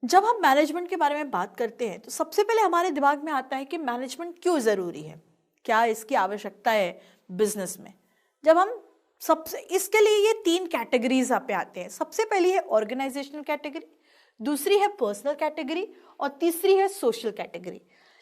जब हम मैनेजमेंट के बारे में बात करते हैं तो सबसे पहले हमारे दिमाग में आता है कि मैनेजमेंट क्यों ज़रूरी है, क्या इसकी आवश्यकता है बिजनेस में। जब हम सबसे इसके लिए ये 3 कैटेगरीज पे आते हैं। सबसे पहली है ऑर्गेनाइजेशनल कैटेगरी, दूसरी है पर्सनल कैटेगरी और तीसरी है social category.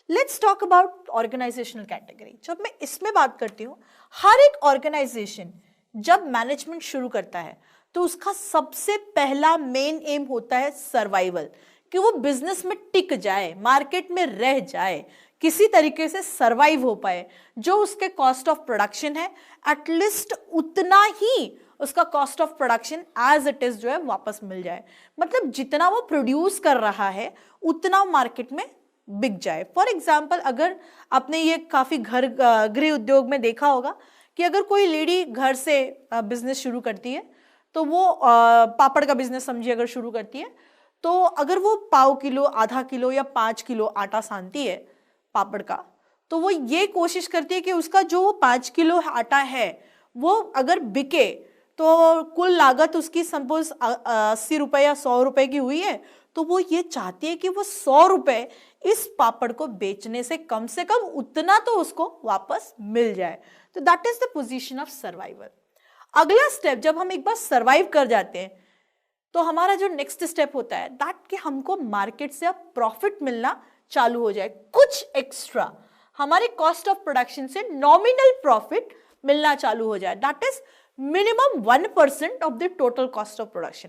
Let's talk about organisational category. जब मैं इसमें बात करती हूँ, हर एक ऑर्गेनाइजेशन जब मैनेजमेंट शुरू करता है तो उसका सबसे पहला मेन एम होता है सर्वाइवल, कि वो बिजनेस में टिक जाए, मार्केट में रह जाए, किसी तरीके से सरवाइव हो पाए। जो उसके कॉस्ट ऑफ प्रोडक्शन है एटलीस्ट उतना ही उसका cost of production as it is जो है वापस मिल जाए। मतलब जितना वो प्रोड्यूस कर रहा है उतना मार्केट में बिक जाए। फॉर एग्जाम्पल, अगर आपने ये काफी गृह उद्योग में देखा होगा कि अगर कोई लेडी घर से बिजनेस शुरू करती है तो वो पापड़ का बिजनेस समझिए अगर शुरू करती है, तो अगर वो पाव किलो, आधा किलो या 5 किलो आटा सानती है पापड़ का, तो वो ये कोशिश करती है कि उसका जो 5 किलो आटा है वो अगर बिके तो कुल लागत उसकी सपोज 80 रुपए या 100 रुपए की हुई है, तो वो ये चाहती है कि वो 100 रुपए इस पापड़ को बेचने से कम उतना तो उसको वापस मिल जाए। तो that is the position of survival. अगला स्टेप, जब हम एक बार सर्वाइव कर जाते हैं तो हमारा जो नेक्स्ट स्टेप होता है दैट कि हमको मार्केट से अब प्रॉफिट मिलना चालू हो जाए, कुछ एक्स्ट्रा हमारे कॉस्ट ऑफ प्रोडक्शन से नॉमिनल प्रॉफिट मिलना चालू हो जाए। That is minimum 1% of the total cost of production.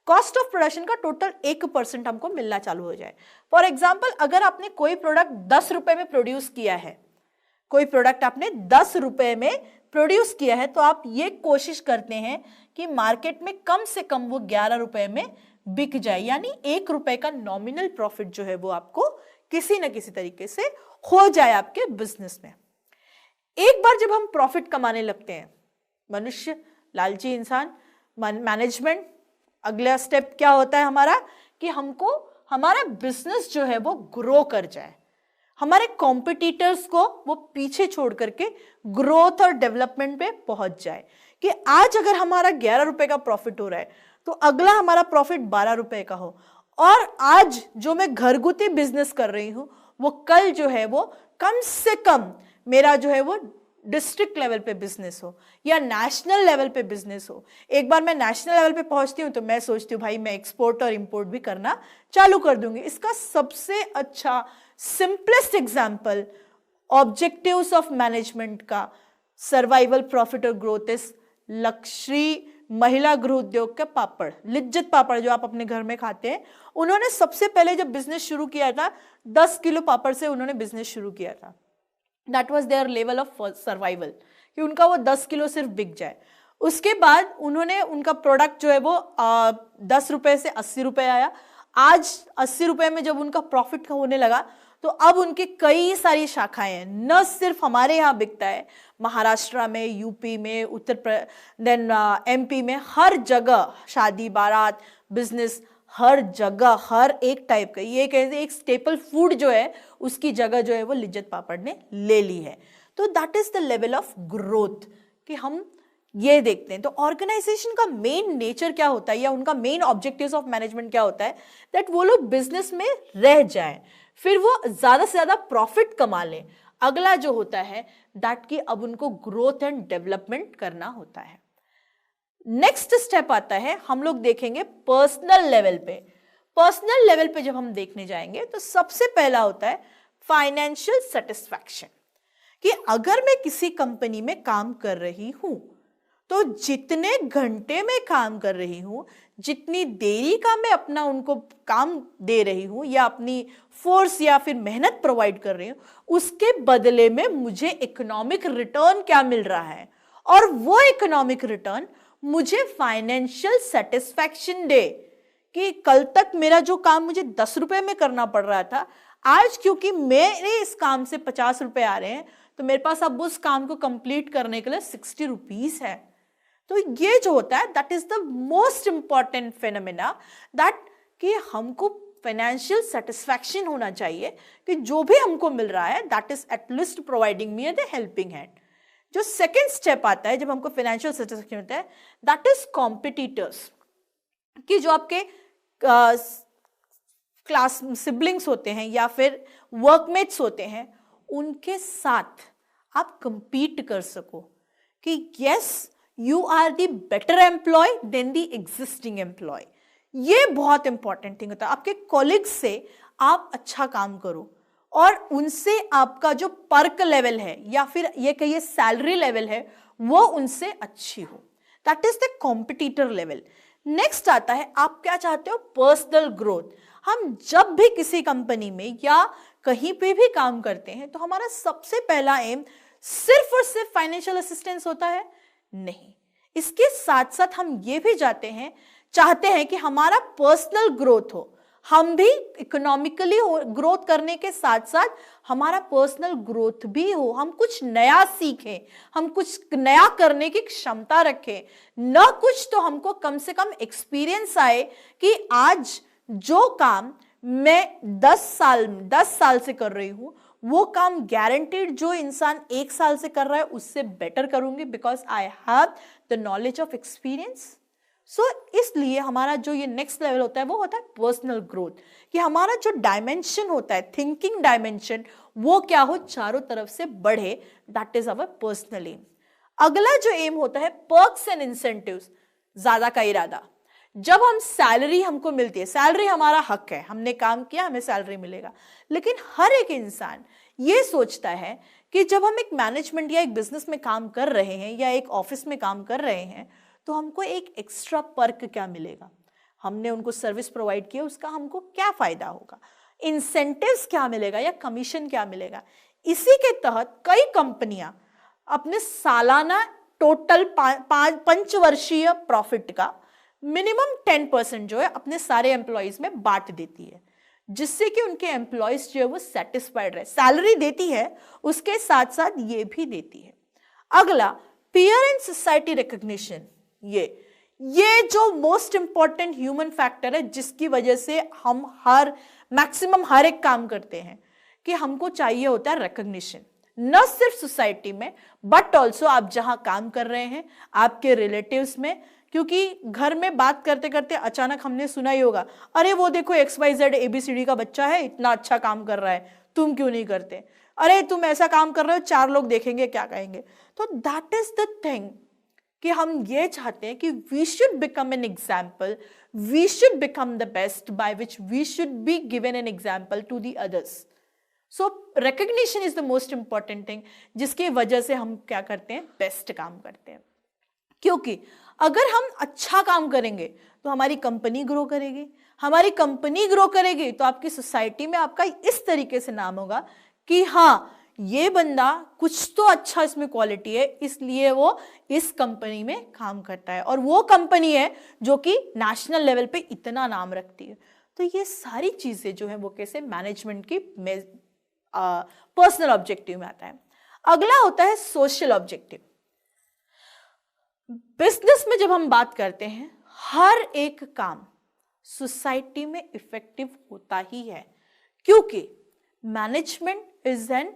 Cost of production का टोटल 1% हमको मिलना चालू हो जाए। फॉर एग्जाम्पल, अगर आपने कोई प्रोडक्ट 10 रुपए में प्रोड्यूस किया है, कोई प्रोडक्ट आपने 10 रुपए में प्रोड्यूस किया है, तो आप ये कोशिश करते हैं कि मार्केट में कम से कम वो 11 रुपए में बिक जाए, यानी 1 रुपए का नॉमिनल प्रॉफिट जो है वो आपको किसी न किसी तरीके से हो जाए आपके बिजनेस में। एक बार जब हम प्रॉफिट कमाने लगते हैं, मनुष्य लालची इंसान, मैनेजमेंट, अगला स्टेप क्या होता है हमारा कि हमको हमारा बिजनेस जो है वो ग्रो कर जाए, हमारे कॉम्पिटिटर्स को वो पीछे छोड़ करके ग्रोथ और डेवलपमेंट पे पहुंच जाए। कि आज अगर हमारा 11 रुपए का प्रॉफिट हो रहा है तो अगला हमारा प्रॉफिट 12 रुपए का हो, और आज जो मैं घरगुती बिजनेस कर रही हूं वो कल जो है वो कम से कम मेरा जो है वो डिस्ट्रिक्ट लेवल पे बिजनेस हो या नेशनल लेवल पे बिजनेस हो। एक बार मैं नेशनल लेवल पे पहुंचती हूँ तो मैं सोचती हूँ भाई मैं एक्सपोर्ट और इंपोर्ट भी करना चालू कर दूंगी। इसका सबसे अच्छा simplest example objectives of management का सर्वाइवल, प्रॉफिट और ग्रोथ इज लक्ष्मी महिला गृह उद्योग के पापड़, लिज्जत पापड़ जो आप अपने घर में खाते हैं। उन्होंने सबसे पहले जब बिजनेस शुरू किया था 10 किलो पापड़ से उन्होंने बिजनेस शुरू किया था। That was their level of survival, कि उनका वो 10 किलो सिर्फ बिक जाए। उसके बाद उन्होंने उनका प्रोडक्ट जो है वो 10 रुपए से 80 रुपए आया। आज 80 रुपए में जब उनका प्रॉफिट होने लगा तो अब उनकी कई सारी शाखाएं हैं, न सिर्फ हमारे यहाँ बिकता है, महाराष्ट्र में, यूपी में, उत्तर प्रदेश, एमपी में, हर जगह शादी बारात बिजनेस, हर जगह हर एक टाइप का ये कहते एक स्टेपल फूड जो है उसकी जगह जो है वो लिज्जत पापड़ ने ले ली है। तो that is the level of growth कि हम ये देखते हैं। तो ऑर्गेनाइजेशन का मेन नेचर क्या होता है या उनका मेन ऑब्जेक्टिव्स ऑफ मैनेजमेंट क्या होता है, दैट वो लोग बिजनेस में रह जाएं, फिर वो ज्यादा से ज्यादा प्रॉफिट कमा लें। अगला जो होता है दैट कि अब उनको ग्रोथ एंड डेवलपमेंट करना होता है। नेक्स्ट स्टेप आता है, हम लोग देखेंगे पर्सनल लेवल पे। पर्सनल लेवल पे जब हम देखने जाएंगे तो सबसे पहला होता है फाइनेंशियल सेटिस्फैक्शन, कि अगर मैं किसी कंपनी में काम कर रही हूं तो जितने घंटे में काम कर रही हूं, जितनी देरी का मैं अपना उनको काम दे रही हूं या अपनी फोर्स या फिर मेहनत प्रोवाइड कर रही हूं, उसके बदले में मुझे इकोनॉमिक रिटर्न क्या मिल रहा है, और वो इकोनॉमिक रिटर्न मुझे फाइनेंशियल सेटिस्फैक्शन दे कि कल तक मेरा जो काम मुझे 10 रुपए में करना पड़ रहा था, आज क्योंकि मेरे इस काम से 50 रुपए आ रहे हैं तो मेरे पास अब उस काम को कंप्लीट करने के लिए 60 रुपीज है। तो ये जो होता है that is the most important phenomena, that कि हमको फाइनेंशियल सेटिस्फैक्शन होना चाहिए कि जो भी हमको मिल रहा है that is at least providing me the helping hand. जो सेकेंड स्टेप आता है जब हमको फाइनेंशियल सेटिस्फैक्शन होता है दैट इज कॉम्पिटिटर्स, कि जो आपके क्लास सिबलिंग्स होते हैं या फिर वर्कमेट्स होते हैं, उनके साथ आप compete कर सको कि yes you are the better employee than the existing employee। ये बहुत इंपॉर्टेंट थिंग होता है। आपके कॉलिग्स से आप अच्छा काम करो और उनसे आपका जो पर्क लेवल है या फिर ये कहिए सैलरी लेवल है वो उनसे अच्छी हो। That is the competitor level. Next आता है आप क्या चाहते हो, पर्सनल ग्रोथ। हम जब भी किसी कंपनी में या कहीं पे भी काम करते हैं तो हमारा सबसे पहला एम सिर्फ और सिर्फ फाइनेंशियल असिस्टेंस होता है? नहीं, इसके साथ साथ हम ये भी चाहते हैं कि हमारा पर्सनल ग्रोथ हो। हम भी इकोनॉमिकली ग्रोथ करने के साथ साथ हमारा पर्सनल ग्रोथ भी हो, हम कुछ नया सीखें, हम कुछ नया करने की क्षमता रखें, न कुछ तो हमको कम से कम एक्सपीरियंस आए कि आज जो काम मैं 10 साल से कर रही हूं वो काम गारंटीड जो इंसान 1 साल से कर रहा है उससे बेटर करूंगी, because I have the knowledge of experience. So इसलिए हमारा जो ये नेक्स्ट लेवल होता है वो होता है पर्सनल ग्रोथ, कि हमारा जो डायमेंशन होता है, थिंकिंग डायमेंशन, वो क्या हो, चारों तरफ से बढ़े। That is our personal aim. अगला जो एम होता है पर्क्स एंड इंसेंटिव्स, ज्यादा का इरादा। जब हम सैलरी हमको मिलती है, सैलरी हमारा हक है, हमने काम किया हमें सैलरी मिलेगा, लेकिन हर एक इंसान ये सोचता है कि जब हम एक मैनेजमेंट या एक बिजनेस में काम कर रहे हैं या एक ऑफिस में काम कर रहे हैं तो हमको एक एक्स्ट्रा पर्क क्या मिलेगा, हमने उनको सर्विस प्रोवाइड किया उसका हमको क्या फायदा होगा, इंसेंटिव्स क्या मिलेगा या कमीशन क्या मिलेगा। इसी के तहत कई कंपनियां अपने सालाना टोटल 5 वर्षीय प्रॉफिट का मिनिमम 10% जो है अपने सारे एम्प्लॉइज में बांट देती है, जिससे कि उनके एम्प्लॉइज जो है वो सेटिस्फाइड रहे। सैलरी देती है, उसके साथ साथ ये भी देती है। अगला पीयर एंड सोसाइटी रिकॉग्निशन। ये जो मोस्ट इंपॉर्टेंट ह्यूमन फैक्टर है जिसकी वजह से हम मैक्सिमम हर एक काम करते हैं, कि हमको चाहिए होता है रिकॉग्निशन, न सिर्फ सोसाइटी में बट ऑल्सो आप जहां काम कर रहे हैं, आपके रिलेटिव्स में। क्योंकि घर में बात करते करते अचानक हमने सुना ही होगा, अरे वो देखो XYZ ABCD का बच्चा है, इतना अच्छा काम कर रहा है, तुम क्यों नहीं करते, अरे तुम ऐसा काम कर रहे हो, 4 लोग देखेंगे क्या कहेंगे। तो दैट इज द थिंग कि हम ये चाहते हैं कि we should become an example, we should become the best by which we should be given an example to the others. So recognition is the most important thing, जिसकी वजह से हम क्या करते हैं, बेस्ट काम करते हैं। क्योंकि अगर हम अच्छा काम करेंगे तो हमारी कंपनी ग्रो करेगी, हमारी कंपनी ग्रो करेगी तो आपकी सोसाइटी में आपका इस तरीके से नाम होगा कि हाँ ये बंदा कुछ तो अच्छा इसमें क्वालिटी है, इसलिए वो इस कंपनी में काम करता है, और वो कंपनी है जो कि नेशनल लेवल पे इतना नाम रखती है। तो ये सारी चीजें जो है वो कैसे मैनेजमेंट की पर्सनल ऑब्जेक्टिव में आता है। अगला होता है सोशल ऑब्जेक्टिव। बिजनेस में जब हम बात करते हैं, हर एक काम सोसाइटी में इफेक्टिव होता ही है, क्योंकि management is an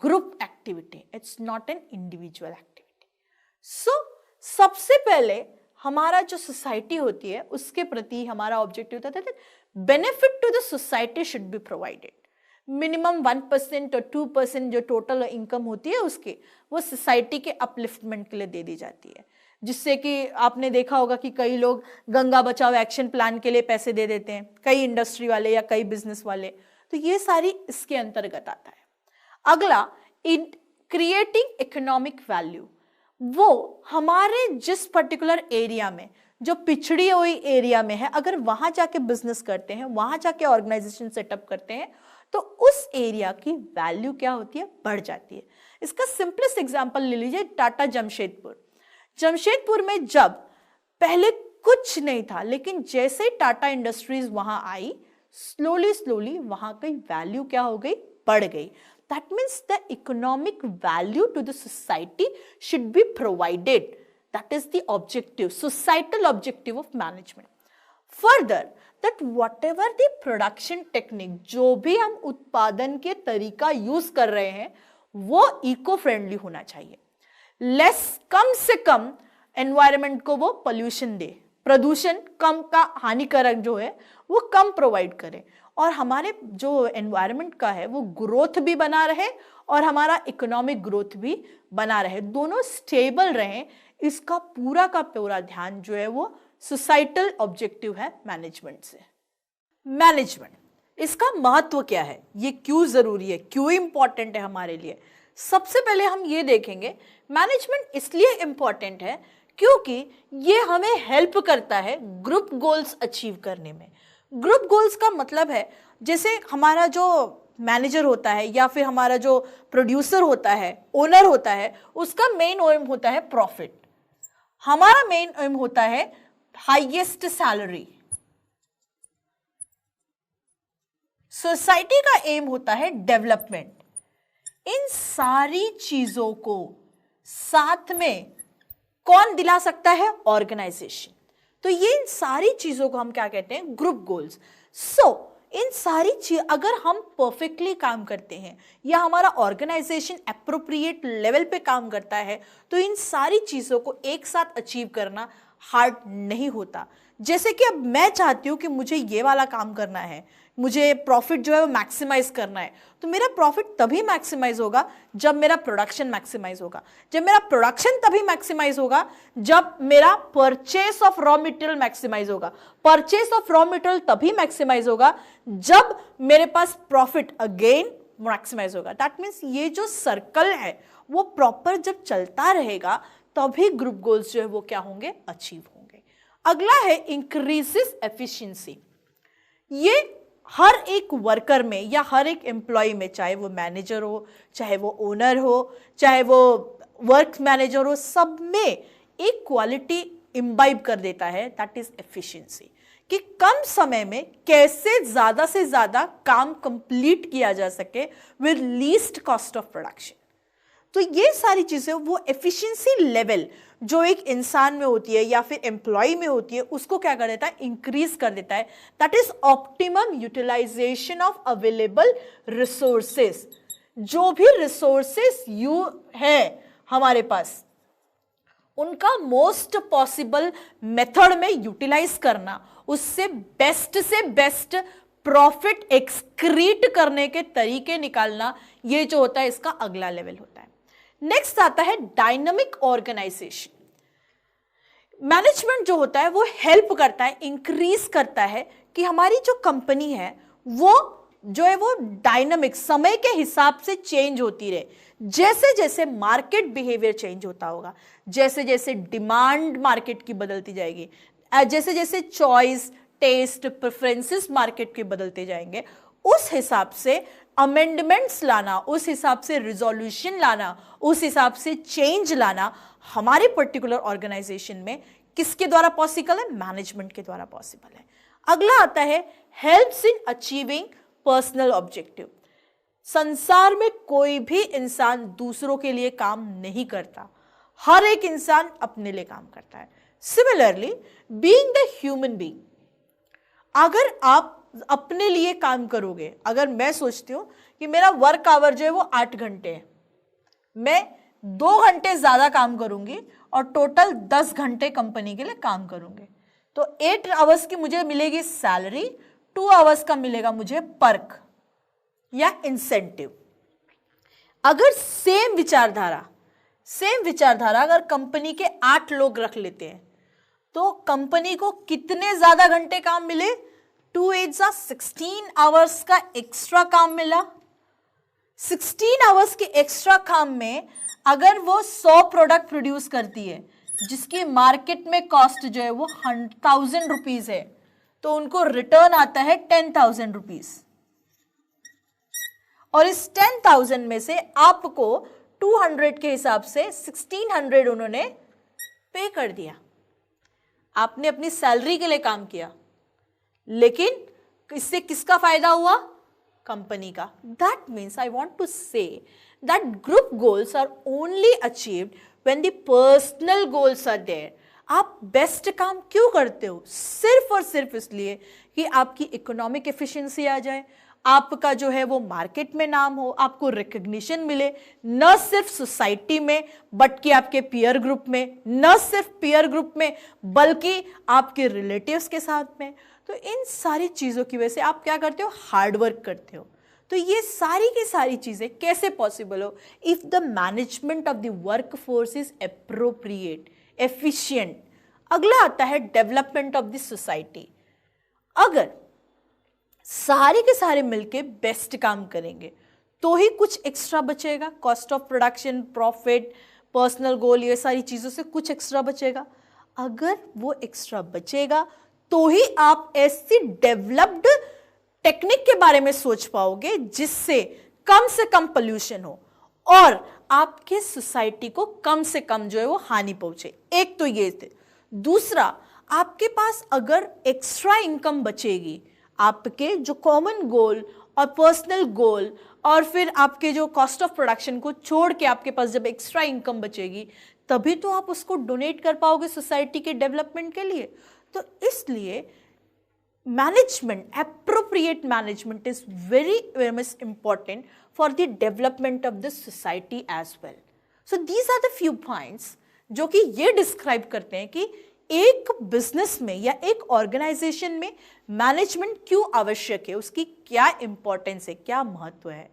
group activity, it's not an individual activity. So सबसे पहले हमारा जो सोसाइटी होती है उसके प्रति हमारा ऑब्जेक्टिव होता है benefit to the society should be provided. Minimum 1% और 2% जो टोटल इनकम होती है उसकी, वो सोसाइटी के अपलिफ्टमेंट के लिए दे दी जाती है, जिससे कि आपने देखा होगा कि कई लोग गंगा बचाओ एक्शन प्लान के लिए पैसे दे देते हैं, कई इंडस्ट्री वाले या कई बिजनेस वाले, तो ये सारी इसके अंतर्गत आता है। अगला इन क्रिएटिंग इकोनॉमिक वैल्यू, वो हमारे जिस पर्टिकुलर एरिया में, जो पिछड़ी हुई एरिया में है, अगर वहां जाके बिजनेस करते हैं, वहां जाके ऑर्गेनाइजेशन सेटअप करते हैं, तो उस एरिया की वैल्यू क्या होती है, बढ़ जाती है। इसका सिंपलेस्ट एग्जांपल ले लीजिए, टाटा जमशेदपुर में जब पहले कुछ नहीं था, लेकिन जैसे ही टाटा इंडस्ट्रीज वहां आई, स्लोली वहां की वैल्यू क्या हो गई, बढ़ गई। That means the economic value to the society should be provided. That is the objective, societal objective of management. Further, that whatever the production technique, जो भी हम उत्पादन के तरीका यूज कर रहे हैं, वो इको फ्रेंडली होना चाहिए। कम से कम एनवायरमेंट को वो पोल्यूशन दे, प्रदूषण कम का हानिकारक जो है वो कम प्रोवाइड करें, और हमारे जो एनवायरनमेंट का है वो ग्रोथ भी बना रहे और हमारा इकोनॉमिक ग्रोथ भी बना रहे, दोनों स्टेबल रहें। इसका पूरा का पूरा ध्यान जो है वो सोसाइटल ऑब्जेक्टिव है मैनेजमेंट से। मैनेजमेंट, इसका महत्व क्या है, ये क्यों जरूरी है, क्यों इंपॉर्टेंट है हमारे लिए। सबसे पहले हम ये देखेंगे मैनेजमेंट इसलिए इंपॉर्टेंट है क्योंकि ये हमें हेल्प करता है ग्रुप गोल्स अचीव करने में। ग्रुप गोल्स का मतलब है जैसे हमारा जो मैनेजर होता है या फिर हमारा जो प्रोड्यूसर होता है, ओनर होता है, उसका मेन एम होता है प्रॉफिट, हमारा मेन एम होता है हाईएस्ट सैलरी, सोसाइटी का एम होता है डेवलपमेंट। इन सारी चीजों को साथ में कौन दिला सकता है, ऑर्गेनाइजेशन। तो ये इन सारी चीजों को हम क्या कहते हैं, ग्रुप गोल्स। इन सारी चीज अगर हम परफेक्टली काम करते हैं या हमारा ऑर्गेनाइजेशन एप्रोप्रिएट लेवल पे काम करता है तो इन सारी चीजों को एक साथ अचीव करना हार्ड नहीं होता। जैसे कि अब मैं चाहती हूं कि मुझे ये वाला काम करना है, मुझे प्रॉफिट जो है वो मैक्सिमाइज करना है, तो मेरा प्रॉफिट तभी मैक्सिमाइज होगा जब मेरा प्रोडक्शन मैक्सिमाइज होगा, जब मेरा प्रोडक्शन तभी मैक्सिमाइज होगा जब मेरा purchase of raw material maximise होगा, परचेस ऑफ रॉ मटेरियल तभी मैक्सिमाइज होगा जब मेरे पास प्रॉफिट अगेन मैक्सिमाइज होगा। दैट मीन्स ये जो सर्कल है वो प्रॉपर जब चलता रहेगा तभी ग्रुप गोल्स जो है वो क्या होंगे, अचीव होंगे। अगला है इंक्रीजेस एफिशिएंसी। ये हर एक वर्कर में या हर एक एम्प्लॉय में, चाहे वो मैनेजर हो, चाहे वो ओनर हो, चाहे वो वर्क मैनेजर हो, सब में एक क्वालिटी इम्बाइब कर देता है, दैट इज एफिशिएंसी। कि कम समय में कैसे ज्यादा से ज्यादा काम कंप्लीट किया जा सके with least cost of production. तो ये सारी चीजें वो एफिशिएंसी लेवल जो एक इंसान में होती है या फिर एम्प्लॉय में होती है उसको क्या कर देता है, इंक्रीज कर देता है। That is optimum utilisation of available resources. जो भी रिसोर्सेस है हमारे पास उनका मोस्ट पॉसिबल मेथड में यूटिलाइज करना, उससे बेस्ट प्रॉफिट एक्सक्रीट करने के तरीके निकालना, ये जो होता है इसका अगला लेवल होता है। नेक्स्ट आता है डायनामिक ऑर्गेनाइजेशन। मैनेजमेंट जो होता है वो हेल्प करता है, इंक्रीज करता है कि हमारी जो कंपनी है वो जो है वो डायनामिक, समय के हिसाब से चेंज होती रहे। जैसे जैसे मार्केट बिहेवियर चेंज होता होगा, जैसे जैसे डिमांड मार्केट की बदलती जाएगी, जैसे जैसे चॉइस, टेस्ट, प्रेफरेंसेस मार्केट के बदलते जाएंगे, उस हिसाब से अमेंडमेंट्स लाना, उस हिसाब से रिजोल्यूशन लाना, उस हिसाब से चेंज लाना हमारे पर्टिकुलर ऑर्गेनाइजेशन में किसके द्वारा पॉसिबल है, मैनेजमेंट के द्वारा पॉसिबल है। अगला आता है helps in achieving personal objective. संसार में कोई भी इंसान दूसरों के लिए काम नहीं करता, हर एक इंसान अपने लिए काम करता है। Similarly being the human being, अगर आप अपने लिए काम करोगे, अगर मैं सोचती हूं कि मेरा वर्क आवर जो है वो 8 घंटे है, मैं 2 घंटे ज्यादा काम करूंगी और टोटल 10 घंटे कंपनी के लिए काम करूंगी, तो 8 आवर्स की मुझे मिलेगी सैलरी, 2 आवर्स का मिलेगा मुझे पर्क या इंसेंटिव। अगर सेम विचारधारा अगर कंपनी के 8 लोग रख लेते हैं तो कंपनी को कितने ज्यादा घंटे काम मिले, 2 8 16 आवर्स का एक्स्ट्रा काम मिला। 16 आवर्स के एक्स्ट्रा काम में अगर वो 100 प्रोडक्ट प्रोड्यूस करती है जिसकी मार्केट में कॉस्ट जो है वो 1000 रुपीज है, तो उनको रिटर्न आता है 10,000 रुपीज, और इस 10,000 में से आपको 200 के हिसाब से 1600 उन्होंने पे कर दिया। आपने अपनी सैलरी के लिए काम किया, लेकिन इससे किसका फायदा हुआ, कंपनी का। That means I want to say that group goals are only achieved when the personal goals are there. आप बेस्ट काम क्यों करते हो, सिर्फ और सिर्फ इसलिए कि आपकी इकोनॉमिक एफिशिएंसी आ जाए, आपका जो है वो मार्केट में नाम हो, आपको रिकग्निशन मिले, न सिर्फ सोसाइटी में बट कि आपके पीयर ग्रुप में, न सिर्फ पीयर ग्रुप में बल्कि आपके रिलेटिव्स के साथ में। तो इन सारी चीज़ों की वजह से आप क्या करते हो, हार्डवर्क करते हो। तो ये सारी की सारी चीज़ें कैसे पॉसिबल हो, if the management of the work force is appropriate, efficient. अगला आता है डेवलपमेंट ऑफ द सोसाइटी। अगर सारे के सारे मिलके बेस्ट काम करेंगे तो ही कुछ एक्स्ट्रा बचेगा, cost of production, profit, personal goal, ये सारी चीज़ों से कुछ एक्स्ट्रा बचेगा। अगर वो एक्स्ट्रा बचेगा तो ही आप ऐसी डेवलप्ड टेक्निक के बारे में सोच पाओगे जिससे कम से कम पोल्यूशन हो और आपके सोसाइटी को कम से कम जो है वो हानि पहुंचे। एक तो ये थे। दूसरा, आपके पास अगर एक्स्ट्रा इनकम बचेगी, आपके जो कॉमन गोल और पर्सनल गोल और फिर आपके जो कॉस्ट ऑफ प्रोडक्शन को छोड़ के आपके पास जब एक्स्ट्रा इनकम बचेगी तभी तो आप उसको डोनेट कर पाओगे सोसाइटी के डेवलपमेंट के लिए। तो इसलिए management, appropriate management is very much important for the development of the society as well. So these are the few points जो कि ये डिस्क्राइब करते हैं कि एक बिजनेस में या एक ऑर्गेनाइजेशन में मैनेजमेंट क्यों आवश्यक है, उसकी क्या इंपॉर्टेंस है, क्या महत्व है।